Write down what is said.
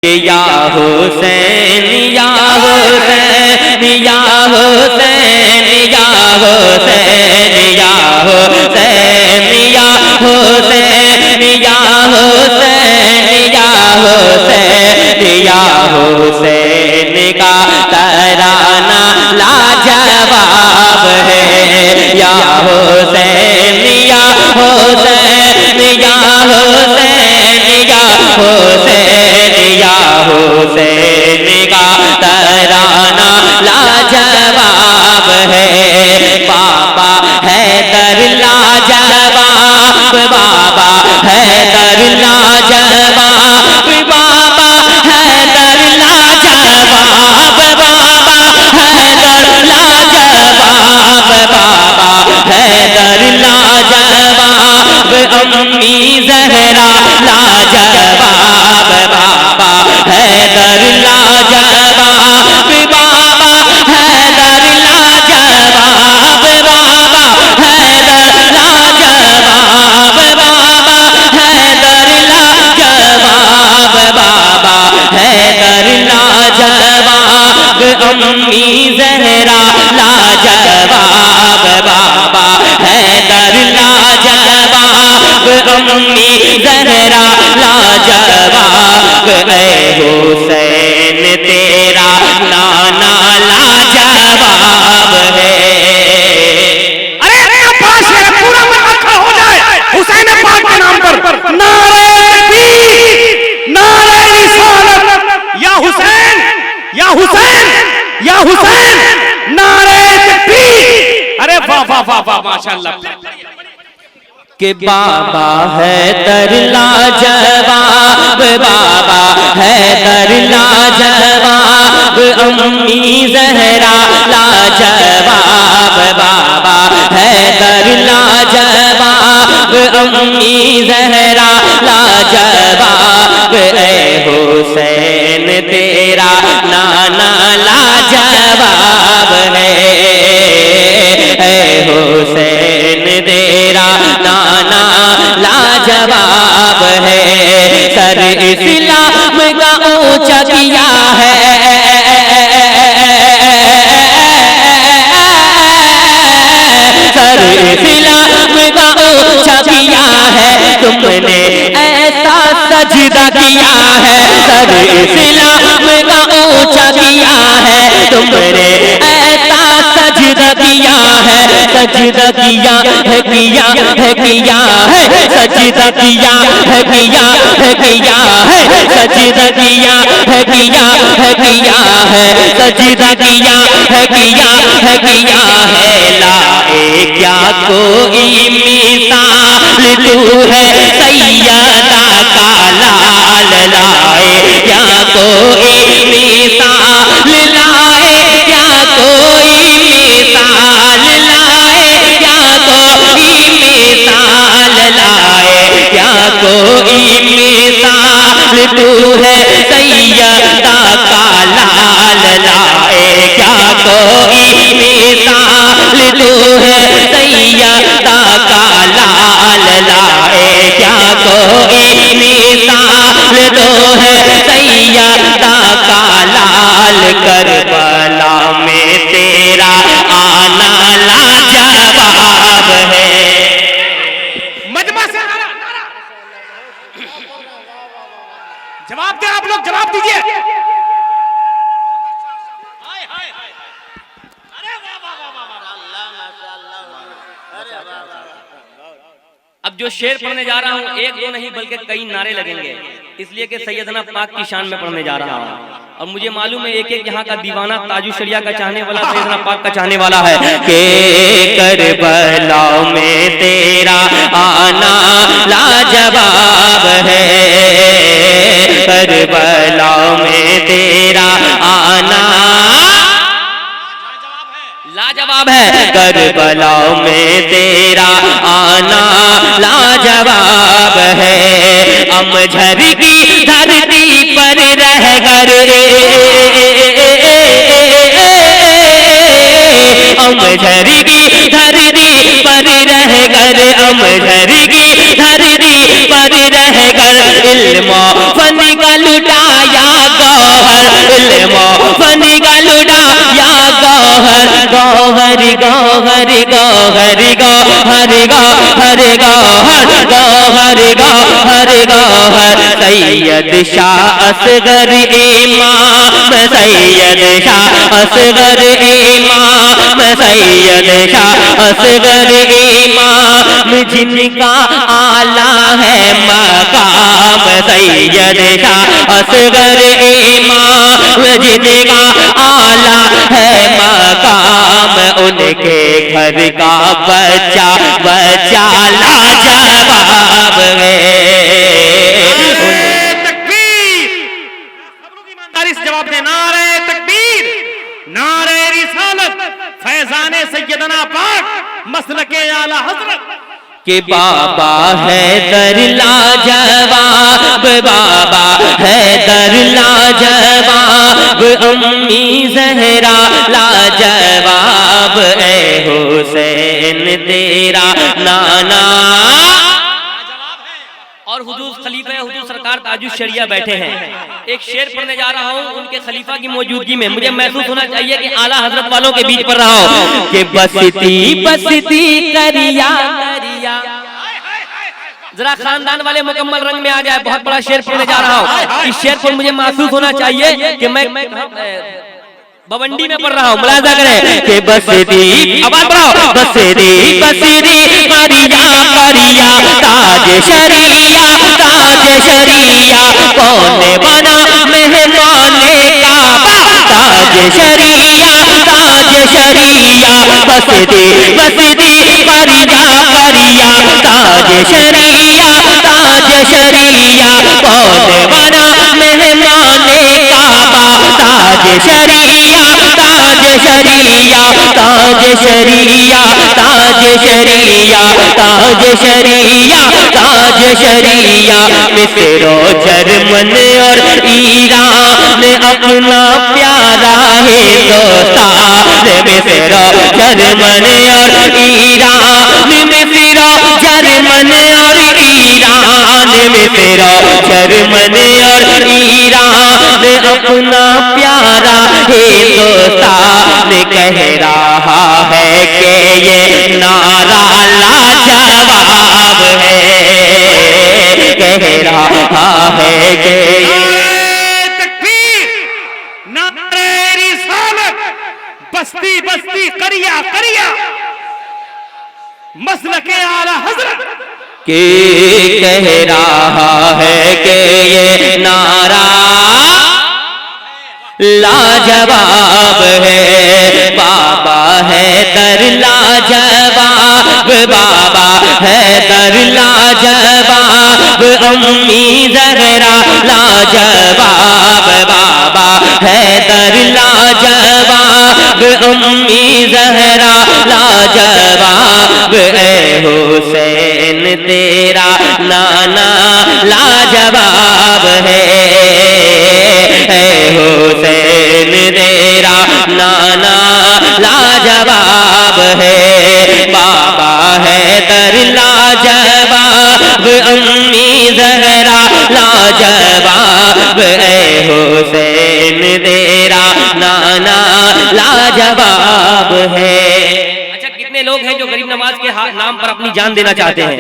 या हुसैन या हुसैन या हुसैन या हुसैन या हुसैन या हुसैन या हुसैन या हुसैन या हुसैन का तराना लाजवाब है। या हुसैन या हुसैन या हुसैन या हुसैन या हुसैन का तराना लाजवाब है। बाबा हैदर लाजवाब, बाबा हैदर लाजवाब, बाबा हैदर लाजवाब, बाबा हैदर लाजवाब, बाबा हैदर लाजवाब, अम्मी ज़हरा लाजवाब, बाबा हैदर लाजवाब, बाबा हैदर लाजवाब, बाबा हैदर लाजवाब, बाबा हैदर लाजवाब, बाबा हैदर लाजवाब, अम्मी ज़हरा लाजवाब, बाबा हैदर लाजवाब, अम्मी ज़हरा लाजवाब। ऐ हुसैन तेरा नाना लाजवाब है। अरे अब्बास ये पूरा मत खड़ा हो जाए हुसैन पाक के नाम पर नारे तकबीर, नारे रिसालत, या हुसैन या हुसैन या हुसैन, नारे तकबीर। अरे वाह वाह वाह वाह माशाअल्लाह। कि बाबा हैदर लाजवाब, बाबा हैदर लाजवाब, अम्मी ज़हरा लाजवाब, बाबा हैदर लाजवाब, अम्मी ज़हरा लाजवाब। ऐ हुसैन तेरा नाना लाजवाब है। ऐ हुसैन तेरा नाना लाजवाब है। सर इस्लाम का ऊंचा किया है, सर इस्लाम का ऊंचा किया है। तुमने ऐसा सजदा किया है, सर इस्लाम का ऊंचा किया है। तुमने ऐसा सजदा किया है, सजदा किया है, किया है, किया है, सजदा किया है, किया है, किया है, सजदा किया है, किया है, किया है, सजदा किया है, किया है, किया है। लाए क्या कोई मिसाल तू है सैयदा का लाल, लाए क्या कोई मिसाल, लाए क्या कोई मिसाल, लाए क्या कोई मिसाल, लाए क्या कोई मिसाल तू है सैयदा का लाल, लाए क्या कोई मिसाल तू है सैयदा का लाल, लाए क्या कोई मिसाल तो है सैयदा का लाल। करबला में तेरा आना लाजवाब है। मजमा से जवाब दे, आप लोग जवाब दीजिए। अब जो शेर पढ़ने जा रहा हूँ एक दो नहीं बल्कि कई नारे लगेंगे, इसलिए कि सैयदना पाक की शान में पढ़ने जा रहा हूँ। और मुझे मालूम है एक एक यहाँ का दीवाना ताजु शरिया का चाहने वाला सैयदना पाक का चाहने वाला है। के करबला में तेरा आना लाजवाब है, करबला में तेरा आना लाजवाब है, करबला में तेरा आना लाजवाब है। अमझर की धरती पर रह कर, अमझर की धरती पर रह कर, अमझर की धरती पर रह कर इल्म फन का लुटाया मोहन का लुड़ा या गौहर गौहर गौहर गौहर गौहर गौहर गौहर गौहर गौहर गौहर सैयद शाह असगर इमाम सैयद शाह असगर इमाम सैयद शाह असगर इमाम जिनका आला है मकाम सैयद शाह असगर इमाम जिनका आला है मकाम उनके घर का बच्चा बच्चा लाजवाब है। तकबीर, सब लोग ईमानदारी से जवाब दे। नारे तकबीर, नारे रिसालत, फैजाने सैयदना पाक मसलके आला हजरत कि बाबा है दर लाजवाब बाबा है दर लाजवाब अम्मी जहरा लाजवाब ए हुसैन तेरा नाना। और हुजूर खलीफा हुजूर सरकार ताजुश शरिया बैठे हैं। एक शेर पढ़ने जा रहा हूँ उनके खलीफा की मौजूदगी में। मुझे महसूस होना चाहिए कि आला हजरत वालों के बीच पढ़ रहा हूँ कि बसती बसती करिया करिया। जरा खानदान वाले मुकम्मल रंग में आ जाए। बहुत बड़ा शेर पढ़ने जा रहा हूँ। इस शेर पर मुझे महसूस होना चाहिए कि मैं बवंडी में पढ़ रहा हूँ। मुलाजा करें कि बसती आवाज बढ़ाओ बसती बसती करिया करिया ताज शरिया कौन बना मेहमाने काबा ताज शरिया बसती बसती करिया करिया ताज शरिया कौन बना मेहमाने काबा ताज शरिया ताज शरिया ताज शरिया ताज शरिया ताज शरिया ताज शरिया मिस्र जर्मन और ईरान अपना प्यारा हिंदुस्तान मिस्र जर्मन और ईरान मिस्र जर्मन और ईरान मिस्र जर्मन और ईरान अपना प्यारा हिंदुस्तान कह रहा है कि ये नारा लाजवाब है कह रहा है कि तकबीर, नारे रिसालत, बस्ती बस्ती करिया करिया मसलके आला हजरत के कह रहा है कि ये नारा लाजवाब है। बाबा है दर लाजवाब बाबा है दर लाजवाब अम्मी जहरा लाजवाब बाबा है दर लाजवाब अम्मी जहरा लाजवाब ए हुसैन तेरा नाना लाजवाब है हुसैन तेरा नाना लाजवाब है। बाबा है दर लाजवाब अम्मी जहरा लाजवाब ए हुसैन तेरा नाना लाजवाब है। अच्छा, कितने लोग हैं जो गरीब नवाज के नाम पर अपनी जान देना चाहते हैं?